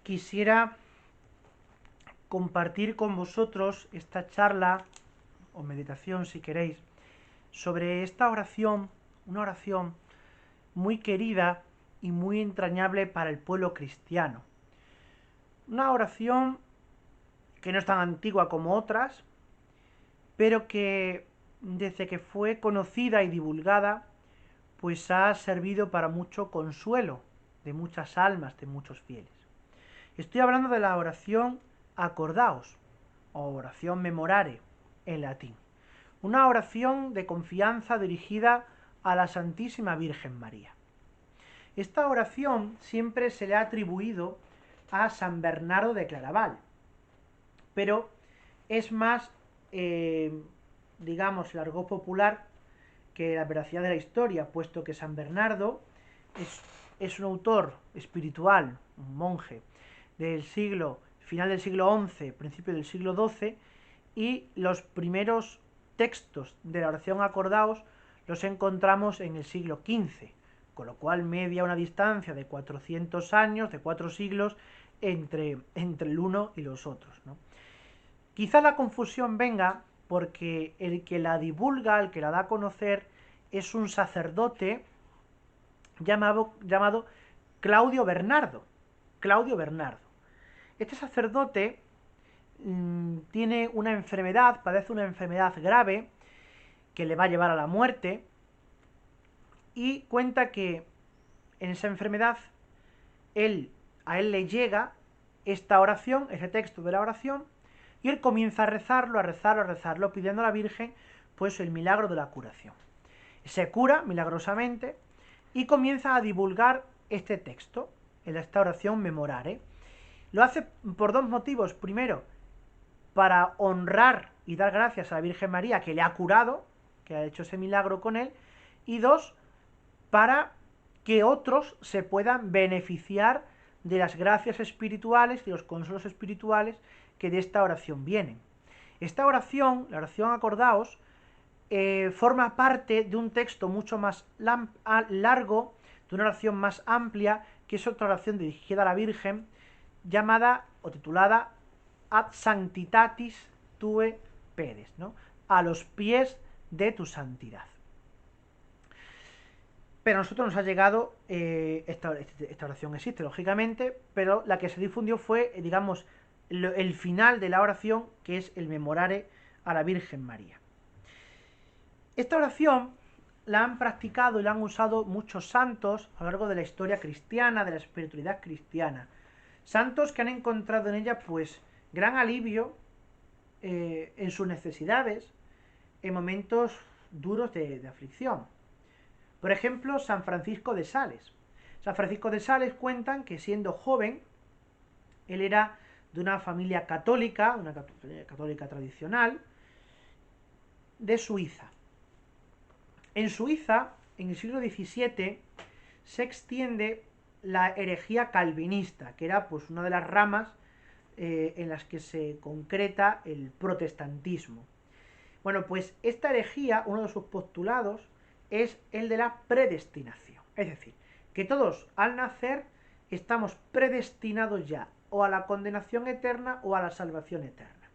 quisiera compartir con vosotros esta charla o meditación, si queréis, sobre esta oración, una oración muy querida y muy entrañable para el pueblo cristiano. Una oración que no es tan antigua como otras, pero que desde que fue conocida y divulgada, pues ha servido para mucho consuelo de muchas almas, de muchos fieles. Estoy hablando de la oración acordaos, o oración memorare, en latín. Una oración de confianza dirigida a la Santísima Virgen María. Esta oración siempre se le ha atribuido a San Bernardo de Claraval, pero es más, digamos, el argot popular que la veracidad de la historia, puesto que San Bernardo es un autor espiritual, un monje, del final del siglo XI, principio del siglo XII, y los primeros textos de la oración acordaos los encontramos en el siglo XV, con lo cual media una distancia de 400 años, de 4 siglos, entre el uno y los otros, ¿no? Quizá la confusión venga porque el que la divulga, el que la da a conocer, es un sacerdote llamado Claudio Bernardo. Claudio Bernardo. Este sacerdote tiene una enfermedad, padece una enfermedad grave que le va a llevar a la muerte, y cuenta que en esa enfermedad a él le llega esta oración, ese texto de la oración, y él comienza a rezarlo, pidiendo a la Virgen pues el milagro de la curación. Se cura milagrosamente y comienza a divulgar este texto, en esta oración memorare. Lo hace por dos motivos. Primero, para honrar y dar gracias a la Virgen María, que le ha curado, que ha hecho ese milagro con él, y dos, para que otros se puedan beneficiar de las gracias espirituales, de los consuelos espirituales que de esta oración vienen. Esta oración, la oración acordaos, forma parte de un texto mucho más largo, de una oración más amplia, que es otra oración dirigida a la Virgen, llamada o titulada Ad Sanctitatis Tue Pedes, ¿no? A los pies de tu santidad. Pero a nosotros nos ha llegado, esta oración existe, lógicamente, pero la que se difundió fue, digamos, el final de la oración, que es el memorare a la Virgen María. Esta oración la han practicado y la han usado muchos santos a lo largo de la historia cristiana, de la espiritualidad cristiana. Santos que han encontrado en ella, pues, gran alivio en sus necesidades, en momentos duros de aflicción. Por ejemplo, San Francisco de Sales. San Francisco de Sales cuentan que siendo joven, él era de una familia católica, una católica tradicional, de Suiza. En Suiza, en el siglo XVII, se extiende la herejía calvinista, que era pues una de las ramas en las que se concreta el protestantismo. Bueno, pues esta herejía, uno de sus postulados, es el de la predestinación. Es decir, que todos al nacer estamos predestinados ya o a la condenación eterna o a la salvación eterna.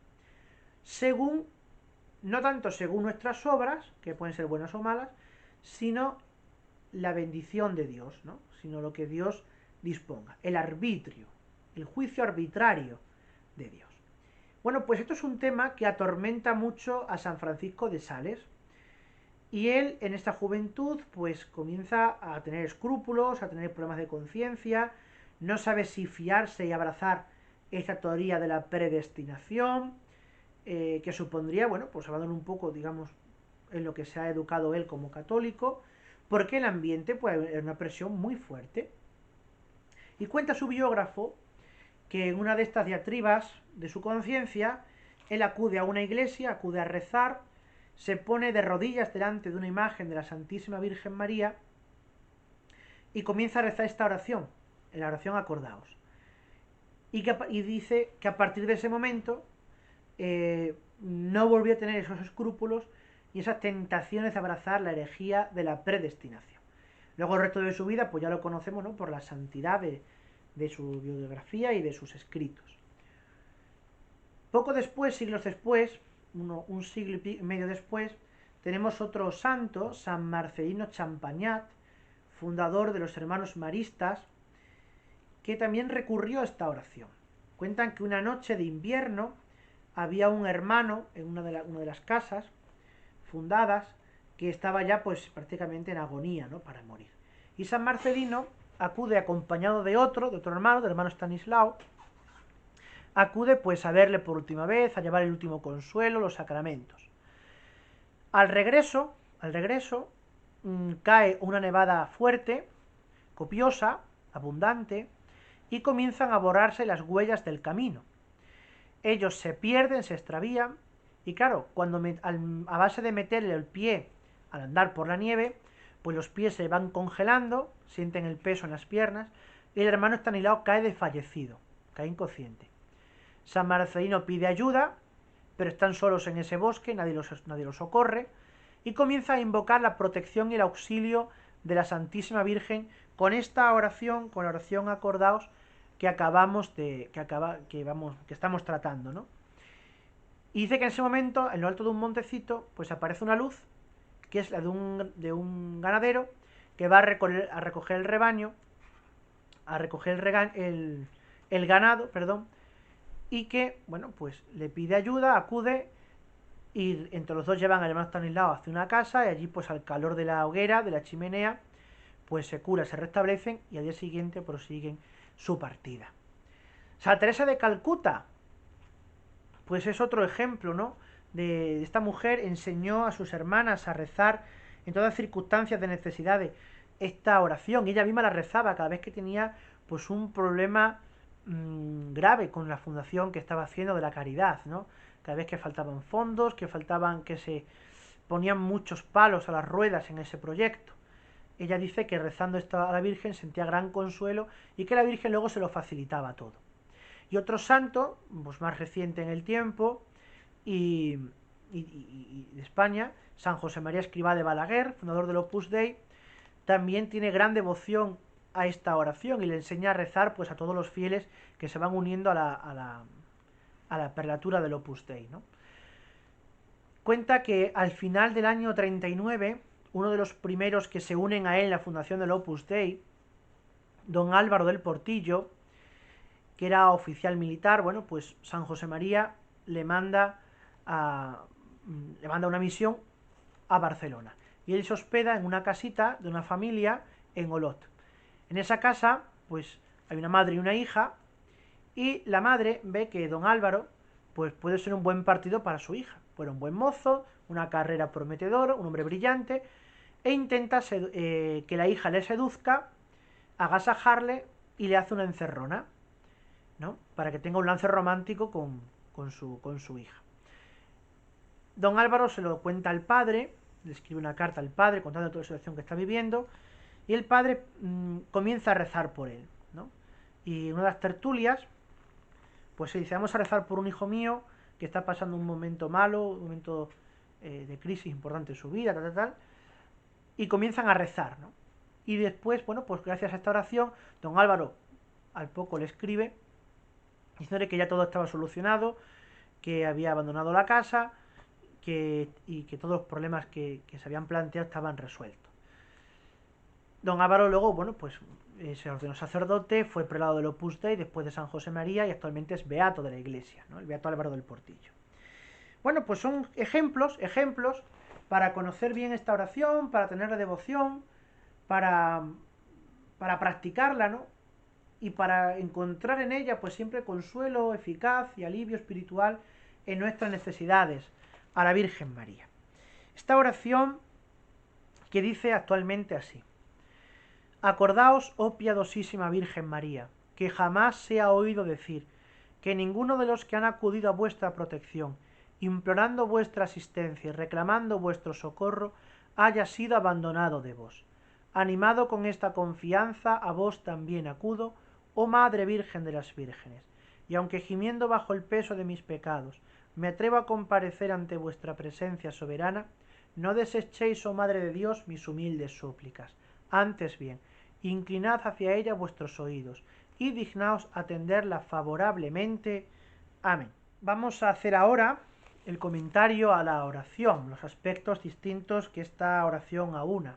Según, no tanto según nuestras obras, que pueden ser buenas o malas, sino la bendición de Dios, ¿no? Sino lo que Dios disponga, el arbitrio, el juicio arbitrario de Dios. Bueno, pues esto es un tema que atormenta mucho a San Francisco de Sales, y él en esta juventud pues comienza a tener escrúpulos, a tener problemas de conciencia, no sabe si fiarse y abrazar esta teoría de la predestinación, que supondría, bueno, pues hablando un poco, digamos, en lo que se ha educado él como católico, porque el ambiente pues era una presión muy fuerte. Y cuenta su biógrafo que en una de estas diatribas de su conciencia, él acude a una iglesia, acude a rezar, se pone de rodillas delante de una imagen de la Santísima Virgen María y comienza a rezar esta oración, la oración acordaos. Y dice que a partir de ese momento no volvió a tener esos escrúpulos y esas tentaciones de abrazar la herejía de la predestinación. Luego el resto de su vida, pues ya lo conocemos, ¿no? Por la santidad de su biografía y de sus escritos. Poco después, siglos después, un siglo y medio después, tenemos otro santo, San Marcelino Champagnat, fundador de los hermanos maristas, que también recurrió a esta oración. Cuentan que una noche de invierno había un hermano en una de las casas fundadas que estaba ya pues prácticamente en agonía, ¿no?, para morir. Y San Marcelino acude acompañado de otro hermano, del hermano Estanislao, acude pues a verle por última vez, a llevar el último consuelo, los sacramentos. Al regreso, cae una nevada fuerte, copiosa, abundante, y comienzan a borrarse las huellas del camino. Ellos se pierden, se extravían, y claro, a base de meterle el pie al andar por la nieve, pues los pies se van congelando, sienten el peso en las piernas, y el hermano Estanislao cae desfallecido, cae inconsciente. San Marcelino pide ayuda, pero están solos en ese bosque, nadie los socorre, y comienza a invocar la protección y el auxilio de la Santísima Virgen con esta oración, con la oración acordaos que estamos tratando, ¿no? Y dice que en ese momento, en lo alto de un montecito, pues aparece una luz, que es la de un ganadero, que va a recoger el rebaño, a recoger el ganado, perdón, y que, bueno, pues le pide ayuda, acude, y entre los dos llevan al hermano Estanislao hacia una casa, y allí, pues al calor de la hoguera, de la chimenea, pues se cura, se restablecen, y al día siguiente prosiguen su partida. Santa Teresa de Calcuta, pues es otro ejemplo, ¿no?, de esta mujer. Enseñó a sus hermanas a rezar en todas circunstancias de necesidades esta oración. Ella misma la rezaba cada vez que tenía pues un problema grave con la fundación que estaba haciendo de la caridad, ¿no? Cada vez que faltaban fondos, que se ponían muchos palos a las ruedas en ese proyecto. Ella dice que rezando esto a la Virgen sentía gran consuelo y que la Virgen luego se lo facilitaba todo. Y otro santo, pues más reciente en el tiempo, y de España, San José María Escrivá de Balaguer, fundador del Opus Dei, también tiene gran devoción a esta oración y le enseña a rezar pues a todos los fieles que se van uniendo a la prelatura del Opus Dei, ¿no? Cuenta que al final del año 39, uno de los primeros que se unen a él en la fundación del Opus Dei, don Álvaro del Portillo, que era oficial militar, bueno, pues San José María le manda una misión a Barcelona. Y él se hospeda en una casita de una familia en Olot. En esa casa, pues hay una madre y una hija, y la madre ve que don Álvaro, pues puede ser un buen partido para su hija. Fuera un buen mozo, una carrera prometedora, un hombre brillante, e intenta que la hija le seduzca, agasajarle y le hace una encerrona, ¿no?, para que tenga un lance romántico con su hija. Don Álvaro se lo cuenta al padre, le escribe una carta al padre contando toda la situación que está viviendo, y el padre comienza a rezar por él, ¿no? Y en una de las tertulias, pues se dice, vamos a rezar por un hijo mío que está pasando un momento malo, un momento de crisis importante en su vida, tal, y comienzan a rezar, ¿no? Y después, bueno, pues gracias a esta oración, don Álvaro al poco le escribe diciéndole que ya todo estaba solucionado, que había abandonado la casa y que todos los problemas que se habían planteado estaban resueltos. Don Álvaro luego, bueno, pues se ordenó sacerdote, fue prelado del Opus Dei después de San José María y actualmente es beato de la Iglesia, ¿no?, el beato Álvaro del Portillo. Bueno, pues son ejemplos para conocer bien esta oración, para tener la devoción, para practicarla, ¿no?, y para encontrar en ella pues siempre consuelo, eficaz y alivio espiritual en nuestras necesidades a la Virgen María. Esta oración que dice actualmente así: acordaos, oh piadosísima Virgen María, que jamás se ha oído decir que ninguno de los que han acudido a vuestra protección, implorando vuestra asistencia y reclamando vuestro socorro, haya sido abandonado de vos. Animado con esta confianza, a vos también acudo, oh Madre Virgen de las Vírgenes, y aunque gimiendo bajo el peso de mis pecados, me atrevo a comparecer ante vuestra presencia soberana, no desechéis, oh Madre de Dios, mis humildes súplicas. Antes bien, inclinad hacia ella vuestros oídos, y dignaos atenderla favorablemente. Amén. Vamos a hacer ahora el comentario a la oración, los aspectos distintos que esta oración aúna.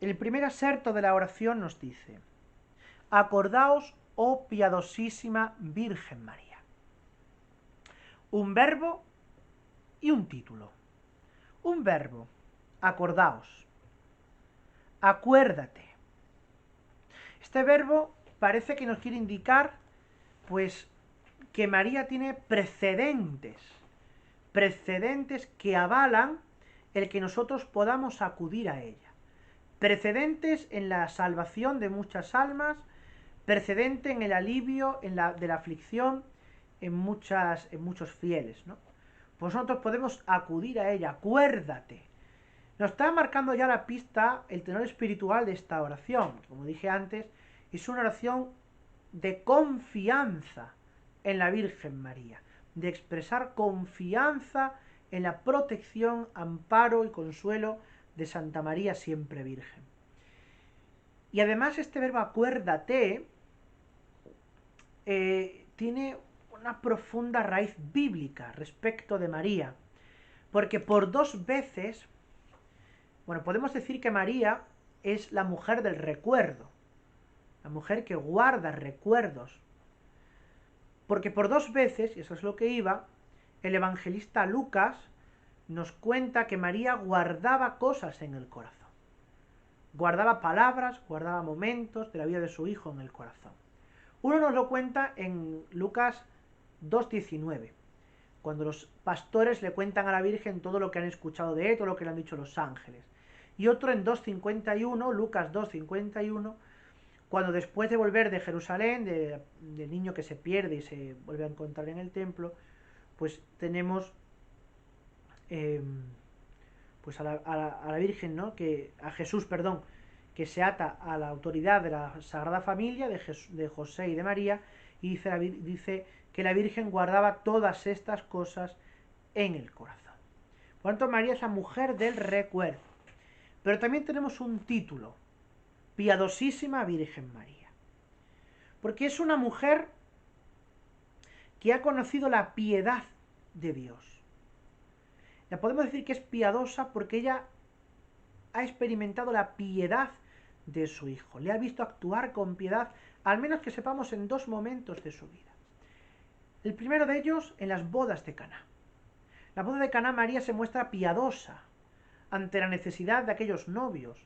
El primer aserto de la oración nos dice: acordaos, oh piadosísima Virgen María. Un verbo y un título. Un verbo, acordaos. Acuérdate. Este verbo parece que nos quiere indicar, pues, que María tiene precedentes que avalan el que nosotros podamos acudir a ella. Precedentes en la salvación de muchas almas, precedente en el alivio de la aflicción en muchos fieles, ¿no? Pues nosotros podemos acudir a ella. Acuérdate. Nos está marcando ya la pista el tenor espiritual de esta oración. Como dije antes, es una oración de confianza en la Virgen María, de expresar confianza en la protección, amparo y consuelo de Santa María siempre Virgen. Y además este verbo acuérdate tiene una profunda raíz bíblica respecto de María, porque por dos veces, bueno, podemos decir que María es la mujer del recuerdo, la mujer que guarda recuerdos, porque por dos veces, y eso es lo que iba, el evangelista Lucas nos cuenta que María guardaba cosas en el corazón. Guardaba palabras, guardaba momentos de la vida de su hijo en el corazón. Uno nos lo cuenta en Lucas 2:19, cuando los pastores le cuentan a la Virgen todo lo que han escuchado de él, todo lo que le han dicho los ángeles. Y otro en 2:51, Lucas 2:51, cuando después de volver de Jerusalén, del niño que se pierde y se vuelve a encontrar en el templo, pues tenemos pues a la Virgen, ¿no? A Jesús, perdón, que se ata a la autoridad de la Sagrada Familia, de José y de María, y dice que la Virgen guardaba todas estas cosas en el corazón. Por lo tanto, María es la mujer del recuerdo. Pero también tenemos un título: Piadosísima Virgen María. Porque es una mujer que ha conocido la piedad de Dios. La podemos decir que es piadosa porque ella ha experimentado la piedad de su hijo. Le ha visto actuar con piedad, al menos que sepamos, en dos momentos de su vida. El primero de ellos en las bodas de Caná. La boda de Caná, María se muestra piadosa ante la necesidad de aquellos novios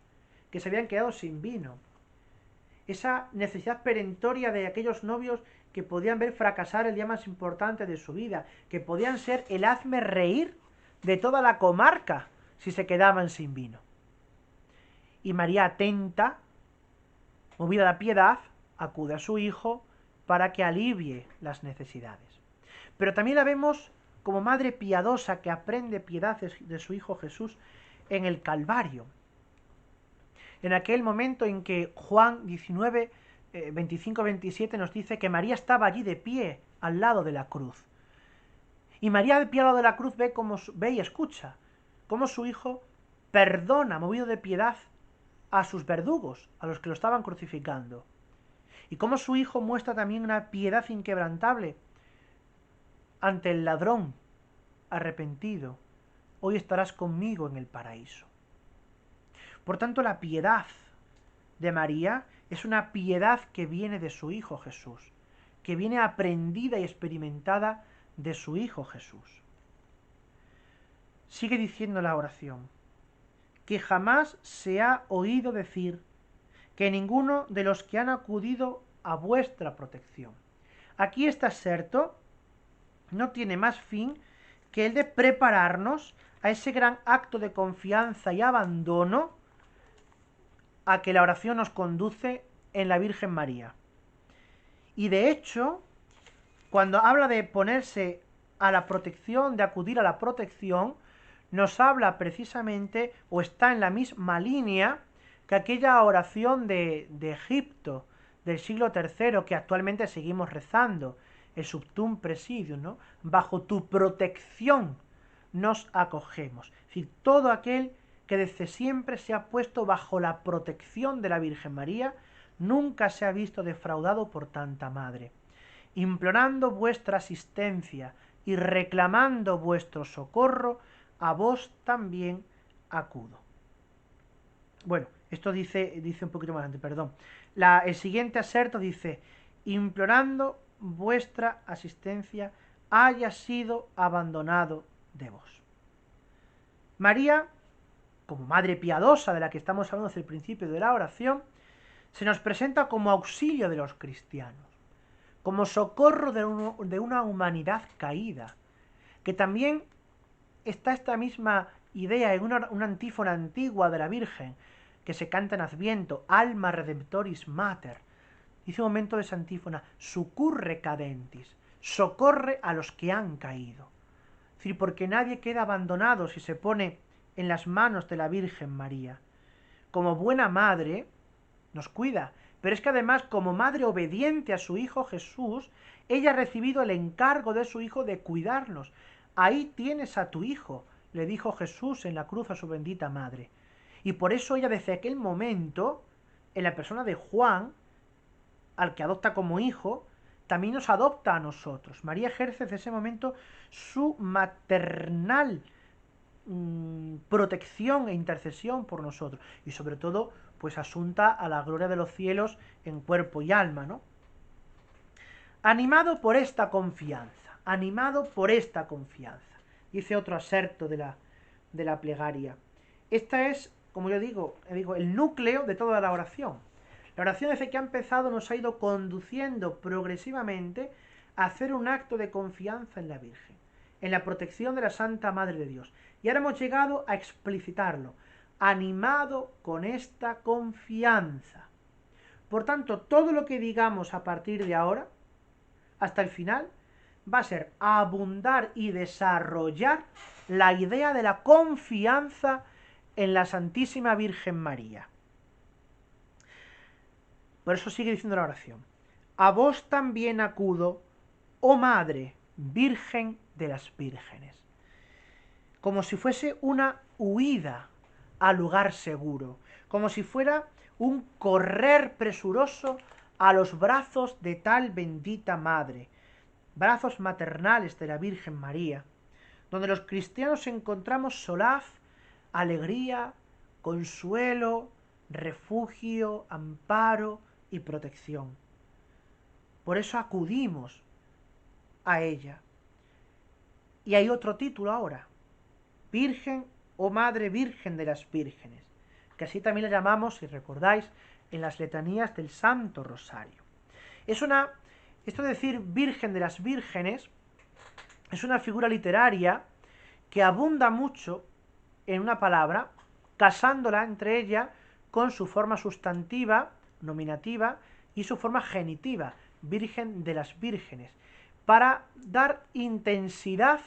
que se habían quedado sin vino. Esa necesidad perentoria de aquellos novios que podían ver fracasar el día más importante de su vida, que podían ser el hazme reír de toda la comarca si se quedaban sin vino. Y María, atenta, movida de piedad, acude a su hijo para que alivie las necesidades. Pero también la vemos como madre piadosa que aprende piedad de su hijo Jesús en el Calvario. En aquel momento en que Juan 19, 25-27 nos dice que María estaba allí de pie al lado de la cruz. Y María de pie al lado de la cruz ve y escucha cómo su hijo perdona, movido de piedad, a sus verdugos, a los que lo estaban crucificando. Y cómo su hijo muestra también una piedad inquebrantable ante el ladrón arrepentido. Hoy estarás conmigo en el paraíso. Por tanto, la piedad de María es una piedad que viene de su Hijo Jesús, que viene aprendida y experimentada de su Hijo Jesús. Sigue diciendo la oración: que jamás se ha oído decir que ninguno de los que han acudido a vuestra protección. Aquí este aserto no tiene más fin que el de prepararnos a ese gran acto de confianza y abandono a que la oración nos conduce en la Virgen María. Y de hecho, cuando habla de ponerse a la protección, de acudir a la protección, nos habla precisamente, o está en la misma línea, que aquella oración de Egipto, del siglo III, que actualmente seguimos rezando, el Subtum Presidium, ¿no? Bajo tu protección nos acogemos. Es decir, todo aquel que desde siempre se ha puesto bajo la protección de la Virgen María, nunca se ha visto defraudado por tanta madre. Implorando vuestra asistencia y reclamando vuestro socorro, a vos también acudo. Bueno, esto dice un poquito más antes, perdón. El siguiente aserto dice, implorando vuestra asistencia, haya sido abandonado de vos. María, como madre piadosa de la que estamos hablando desde el principio de la oración, se nos presenta como auxilio de los cristianos, como socorro de una humanidad caída, que también está esta misma idea en una antífona antigua de la Virgen, que se canta en Adviento, Alma Redemptoris Mater. Dice un momento de esa antífona, succurre cadentis, socorre a los que han caído. Es decir, porque nadie queda abandonado si se pone en las manos de la Virgen María. Como buena madre, nos cuida, pero es que además, como madre obediente a su Hijo Jesús, ella ha recibido el encargo de su Hijo de cuidarnos. Ahí tienes a tu Hijo, le dijo Jesús en la cruz a su bendita madre. Y por eso ella desde aquel momento, en la persona de Juan, al que adopta como hijo, también nos adopta a nosotros. María ejerce desde ese momento su maternal protección e intercesión por nosotros. Y sobre todo, pues asunta a la gloria de los cielos en cuerpo y alma, ¿no? Animado por esta confianza, dice otro aserto de la plegaria. Esta es, como yo digo, el núcleo de toda la oración. La oración desde que ha empezado nos ha ido conduciendo progresivamente a hacer un acto de confianza en la Virgen, en la protección de la Santa Madre de Dios. Y ahora hemos llegado a explicitarlo, animado con esta confianza. Por tanto, todo lo que digamos a partir de ahora, hasta el final, va a ser abundar y desarrollar la idea de la confianza en la Santísima Virgen María. Por eso sigue diciendo la oración. A vos también acudo, oh Madre, Virgen de las Vírgenes. Como si fuese una huida al lugar seguro, como si fuera un correr presuroso a los brazos de tal bendita Madre, brazos maternales de la Virgen María, donde los cristianos encontramos solaz, alegría, consuelo, refugio, amparo y protección. Por eso acudimos a ella. Y hay otro título ahora, Virgen o Madre Virgen de las Vírgenes, que así también la llamamos, si recordáis, en las letanías del Santo Rosario. Esto de decir Virgen de las Vírgenes es una figura literaria que abunda mucho en una palabra, casándola entre ella con su forma sustantiva, nominativa, y su forma genitiva, Virgen de las Vírgenes, para dar intensidad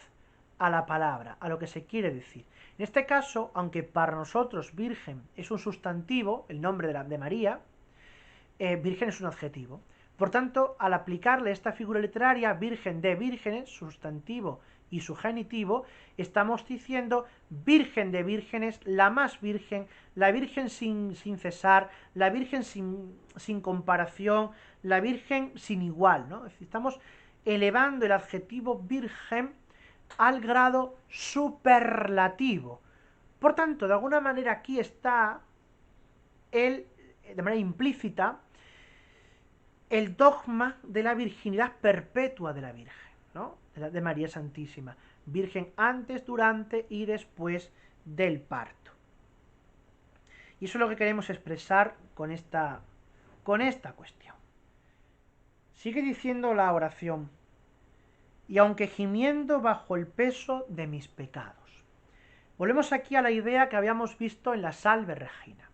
a la palabra, a lo que se quiere decir. En este caso, aunque para nosotros Virgen es un sustantivo, el nombre de María, Virgen es un adjetivo. Por tanto, al aplicarle esta figura literaria, Virgen de Vírgenes, sustantivo y su genitivo, estamos diciendo Virgen de Vírgenes, la más virgen, la Virgen sin cesar, la Virgen sin comparación, la Virgen sin igual, ¿no? Es decir, estamos elevando el adjetivo Virgen al grado superlativo. Por tanto, de alguna manera aquí está de manera implícita, el dogma de la virginidad perpetua de la Virgen, ¿no? De María Santísima. Virgen antes, durante y después del parto. Y eso es lo que queremos expresar con esta cuestión. Sigue diciendo la oración, y aunque gimiendo bajo el peso de mis pecados. Volvemos aquí a la idea que habíamos visto en la Salve Regina,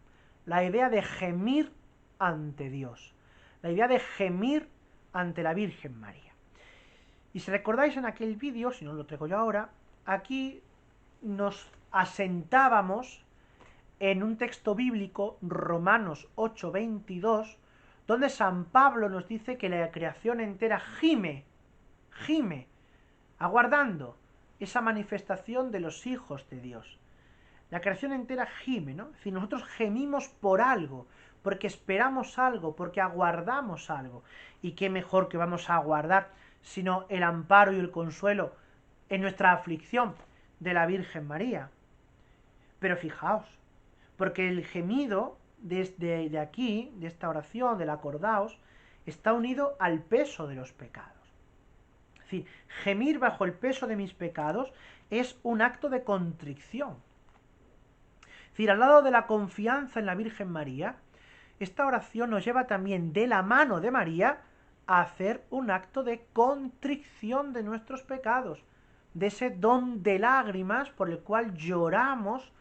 la idea de gemir ante Dios, la idea de gemir ante la Virgen María. Y si recordáis en aquel vídeo, si no lo traigo yo ahora, aquí nos asentábamos en un texto bíblico, Romanos 8:22, donde San Pablo nos dice que la creación entera gime, aguardando esa manifestación de los hijos de Dios. La creación entera gime, ¿no? Es decir, nosotros gemimos por algo, porque esperamos algo, porque aguardamos algo. Y qué mejor que vamos a aguardar sino el amparo y el consuelo en nuestra aflicción de la Virgen María. Pero fijaos, porque el gemido desde de aquí, de esta oración, del acordaos, está unido al peso de los pecados. Es decir, gemir bajo el peso de mis pecados es un acto de contrición. Es decir, al lado de la confianza en la Virgen María, esta oración nos lleva también de la mano de María a hacer un acto de contrición de nuestros pecados, de ese don de lágrimas por el cual lloramos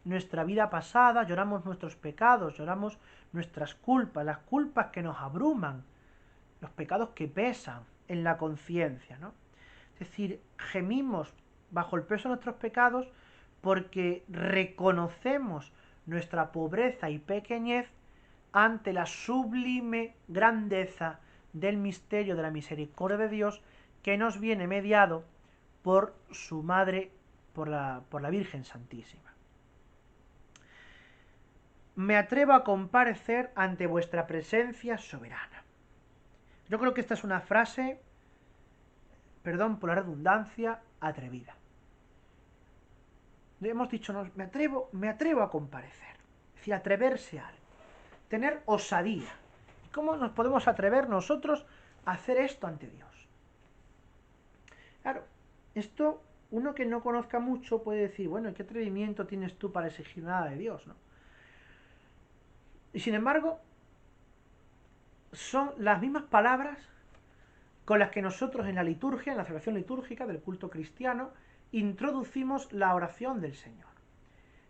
nuestra vida pasada, lloramos nuestros pecados, lloramos nuestras culpas, las culpas que nos abruman, los pecados que pesan en la conciencia, ¿no? Es decir, gemimos bajo el peso de nuestros pecados porque reconocemos nuestra pobreza y pequeñez ante la sublime grandeza del misterio de la misericordia de Dios que nos viene mediado por su madre, por la Virgen Santísima. Me atrevo a comparecer ante vuestra presencia soberana. Yo creo que esta es una frase, perdón por la redundancia, atrevida. Hemos dicho, no, me atrevo a comparecer. Es decir, atreverse a algo. Tener osadía. ¿Cómo nos podemos atrever nosotros a hacer esto ante Dios? Claro, esto, uno que no conozca mucho puede decir, bueno, ¿qué atrevimiento tienes tú para exigir nada de Dios, ¿no? Y sin embargo, son las mismas palabras con las que nosotros en la liturgia, en la celebración litúrgica del culto cristiano, introducimos la oración del Señor.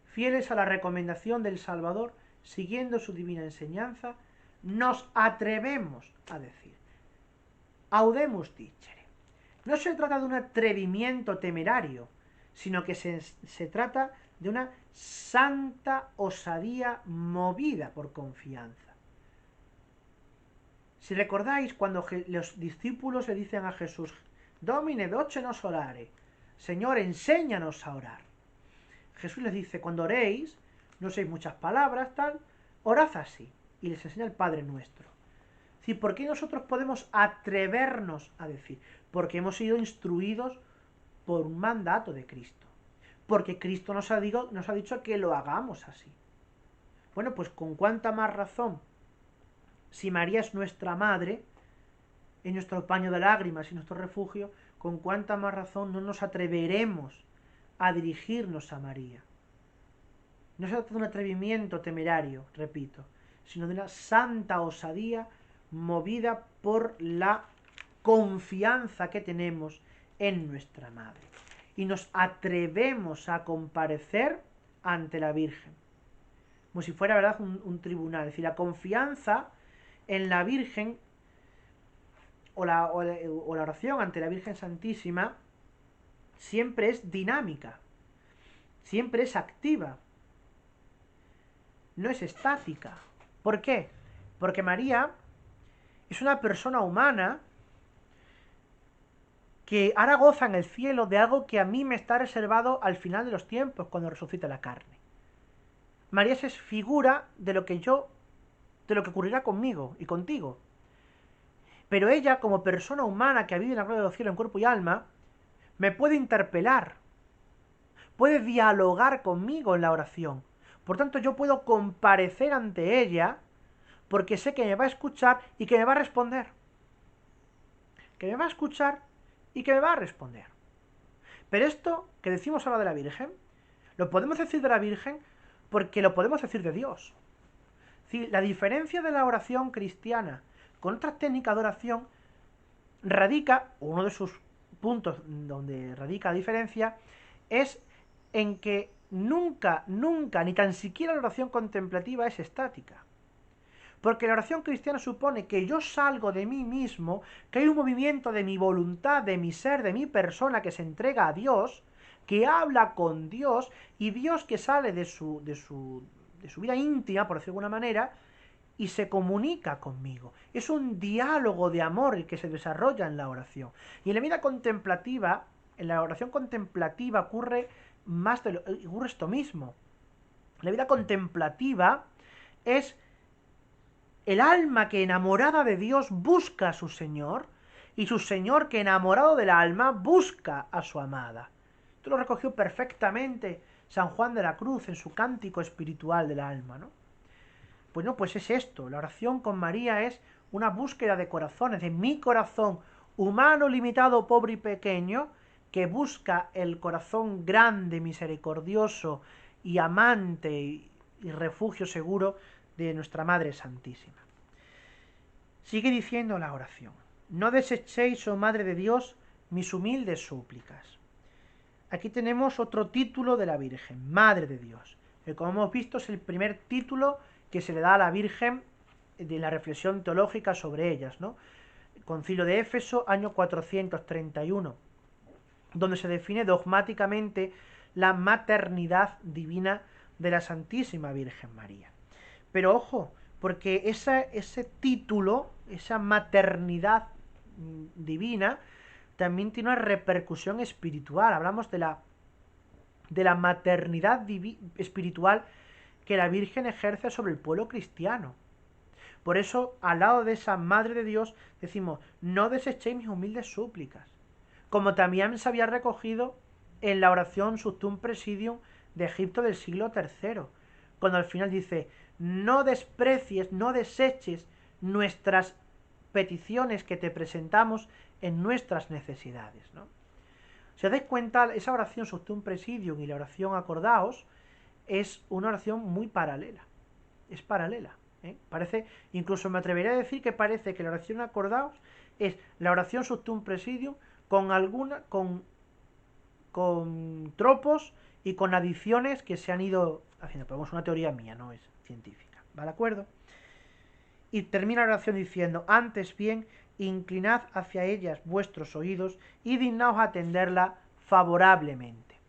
Fieles a la recomendación del Salvador, siguiendo su divina enseñanza, nos atrevemos a decir, audemus dicere. No se trata de un atrevimiento temerario, sino que se trata de una santa osadía movida por confianza. Si recordáis cuando los discípulos le dicen a Jesús, Domine, docenos orare, Señor, enséñanos a orar. Jesús les dice, cuando oréis, no uséis muchas palabras, tal, orad así, y les enseña el Padre Nuestro. Es decir, ¿por qué nosotros podemos atrevernos a decir? Porque hemos sido instruidos por un mandato de Cristo. Porque Cristo nos ha dicho que lo hagamos así. Bueno, pues con cuánta más razón, si María es nuestra madre, es nuestro paño de lágrimas y nuestro refugio, con cuánta más razón no nos atreveremos a dirigirnos a María. No se trata de un atrevimiento temerario, repito, sino de una santa osadía movida por la confianza que tenemos en nuestra Madre. Y nos atrevemos a comparecer ante la Virgen, como si fuera, ¿verdad?, un tribunal. Es decir, la confianza en la Virgen o la oración ante la Virgen Santísima siempre es dinámica, siempre es activa, no es estática. ¿Por qué? Porque María es una persona humana que ahora goza en el cielo de algo que a mí me está reservado al final de los tiempos, cuando resucita la carne. María es figura de lo que ocurrirá conmigo y contigo. Pero ella, como persona humana que ha vivido en la gloria de los cielos en cuerpo y alma, me puede interpelar, puede dialogar conmigo en la oración. Por tanto, yo puedo comparecer ante ella porque sé que me va a escuchar y que me va a responder. Que me va a escuchar y que me va a responder. Pero esto que decimos ahora de la Virgen, lo podemos decir de la Virgen porque lo podemos decir de Dios. Sí, la diferencia de la oración cristiana con otras técnicas de oración radica, uno de sus puntos donde radica la diferencia, es en que nunca, ni tan siquiera la oración contemplativa es estática. Porque la oración cristiana supone que yo salgo de mí mismo, que hay un movimiento de mi voluntad, de mi ser, de mi persona que se entrega a Dios, que habla con Dios, y Dios que sale de su vida íntima, por decirlo de alguna manera, y se comunica conmigo. Es un diálogo de amor el que se desarrolla en la oración. Y en la vida contemplativa, en la oración contemplativa ocurre esto mismo. La vida contemplativa es el alma que enamorada de Dios busca a su Señor, y su Señor que enamorado del alma busca a su amada. Esto lo recogió perfectamente San Juan de la Cruz en su cántico espiritual del alma, ¿no? Pues no, pues es esto, la oración con María es una búsqueda de corazones, de mi corazón humano, limitado, pobre y pequeño, que busca el corazón grande, misericordioso y amante y refugio seguro de nuestra Madre Santísima. Sigue diciendo la oración: no desechéis, oh Madre de Dios, mis humildes súplicas. Aquí tenemos otro título de la Virgen, Madre de Dios, que como hemos visto es el primer título que se le da a la Virgen de la reflexión teológica sobre ellas, ¿no? Concilio de Éfeso, año 431, donde se define dogmáticamente la maternidad divina de la Santísima Virgen María. Pero ojo, porque ese título, esa maternidad divina, también tiene una repercusión espiritual. Hablamos de la maternidad espiritual que la Virgen ejerce sobre el pueblo cristiano. Por eso, al lado de esa Madre de Dios, decimos: no desechéis mis humildes súplicas. Como también se había recogido en la oración Suctum Presidium de Egipto del siglo III, cuando al final dice: no desprecies, no deseches nuestras peticiones que te presentamos en nuestras necesidades, ¿no? Si os dais cuenta, esa oración Suctum Presidium y la oración Acordaos es una oración muy paralela. Es paralela. Parece, incluso me atrevería a decir que parece que la oración Acordaos es la oración Suctum Presidium con tropos y con adiciones que se han ido haciendo. Pero es una teoría mía, no es científica. ¿Va de acuerdo? Y termina la oración diciendo: antes bien, inclinad hacia ellas vuestros oídos y dignaos atenderla favorablemente.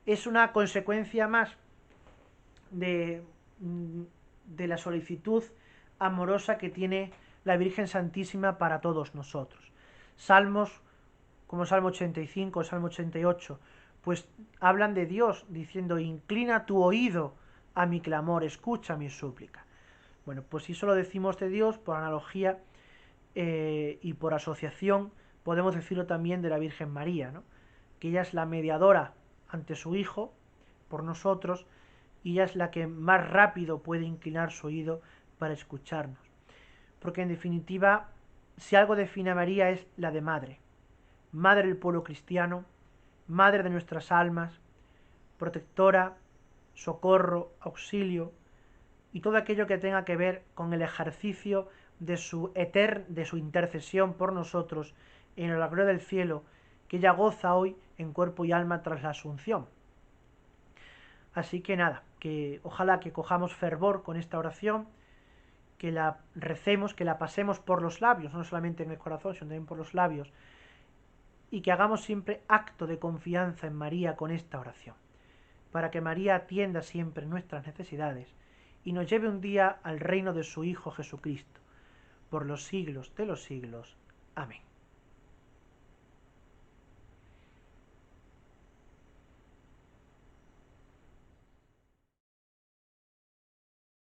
Es una consecuencia más de la solicitud amorosa que tiene la Virgen Santísima para todos nosotros. Salmos como Salmo 85, Salmo 88, pues hablan de Dios diciendo: inclina tu oído a mi clamor, escucha mi súplica. Bueno, pues si solo decimos de Dios, por analogía y por asociación, podemos decirlo también de la Virgen María, ¿no? Que ella es la mediadora ante su Hijo por nosotros, y ella es la que más rápido puede inclinar su oído para escucharnos. Porque en definitiva, si algo define a María es la de madre. Madre del pueblo cristiano, madre de nuestras almas, protectora, socorro, auxilio, y todo aquello que tenga que ver con el ejercicio de su intercesión por nosotros en la gloria del cielo, que ella goza hoy en cuerpo y alma tras la Asunción. Así que nada, que ojalá que cojamos fervor con esta oración, que la recemos, que la pasemos por los labios, no solamente en el corazón, sino también por los labios, y que hagamos siempre acto de confianza en María con esta oración, para que María atienda siempre nuestras necesidades y nos lleve un día al reino de su Hijo Jesucristo, por los siglos de los siglos. Amén.